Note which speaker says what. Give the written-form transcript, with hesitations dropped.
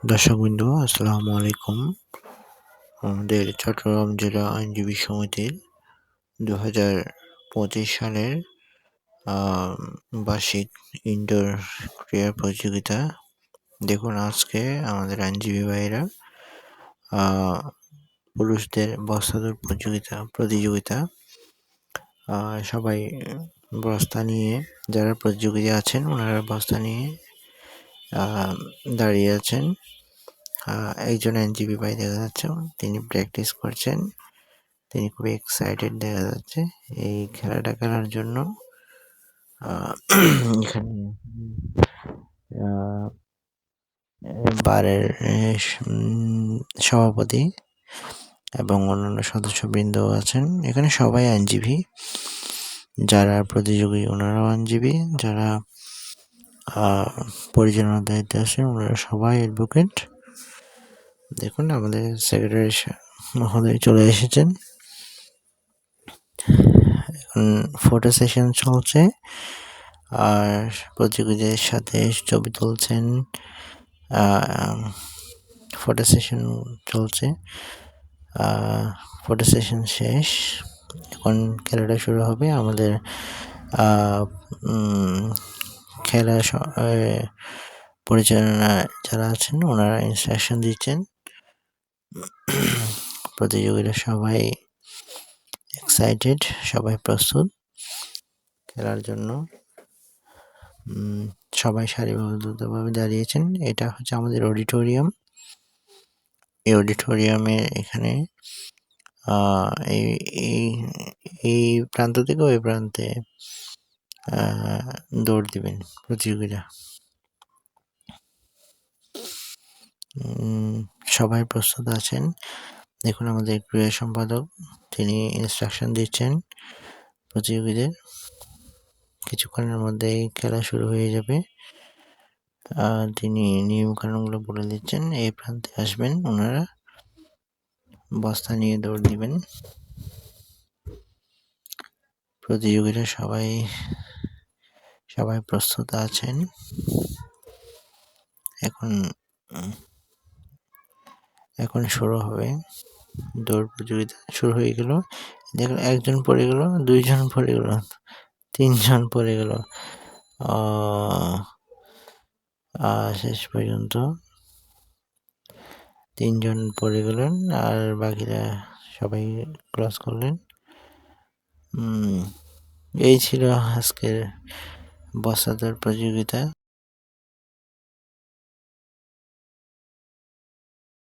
Speaker 1: দর্শকবৃন্দ আসসালামু আলাইকুম। আমাদের চট্টগ্রাম জেলা আইনজীবী সমিতির 2025 সালের বার্ষিক ইনডোর ক্রীড়া প্রতিযোগিতা। দেখুন আজকে আমাদের আইনজীবী ভাইয়েরা পুরুষদের বস্তাদৌড় প্রতিযোগিতা সবাই বস্তা নিয়ে, যারা প্রতিযোগিতা আছেন ওনারা বস্তা নিয়ে দাঁড়িয়ে আছেন। একজন আইনজীবী ভাই দেখা যাচ্ছে, তিনি প্র্যাকটিস করছেন। তিনি খুবই এক্সাইটেড দেখা যাচ্ছে এই খেলাটা খেলার জন্য। এখানে বারের সভাপতি এবং অন্যান্য সদস্যবৃন্দ আছেন। এখানে সবাই আইনজীবী, যারা প্রতিযোগী ওনারাও আইনজীবী, যারা পরিচালনার দায়িত্বে আছেন ওনারা সবাই অ্যাডভোকেট। দেখুন আমাদের সেক্রেটারি মহোদয় চলে এসেছেন। এখন ফটো সেশন চলছে, আর প্রতিযোগীদের সাথে ছবি তুলছেন। ফটো সেশন চলছে, ফটো সেশন শেষ, এখন খেলাটা শুরু হবে। আমাদের খেলা পরিচালনা যারা আছেন ওনারা ইনস্ট্রাকশন দিচ্ছেন। প্রতিযোগীরা সবাই এক্সাইটেড, সবাই প্রস্তুত খেলার জন্য। সবাই সারিবদ্ধভাবে দাঁড়িয়েছেন। এটা হচ্ছে আমাদের অডিটোরিয়াম। এই অডিটোরিয়ামে এখানে এই প্রান্ত থেকে ওই প্রান্তে দৌড় দিবেন প্রতিযোগীরা। সবাই প্রস্তুত আছেন। দেখুন আমাদের ক্রীড়া সম্পাদক, তিনি ইনস্ট্রাকশন দিচ্ছেন প্রতিযোগীদের। কিছুক্ষণের মধ্যেই খেলা শুরু হয়ে যাবে। তিনি নিয়মকানুনগুলো বলে দিচ্ছেন। এই প্রান্তে আসবেন ওনারা, বস্তা নিয়ে দৌড় দিবেন। প্রতিযোগীরা সবাই প্রস্তুত আছেন। এখন শুরু হবে। দৌড় প্রতিযোগিতা শুরু হয়ে গেল। দেখুন একজন পড়ে গেল, দুইজন পড়ে গেল, তিনজন পড়ে গেল। শেষ পর্যন্ত তিনজন পড়ে গেলেন, আর বাকিরা সবাই ক্রস করলেন। এই ছিল আজকের বস্তাদৌড় প্রতিযোগিতা।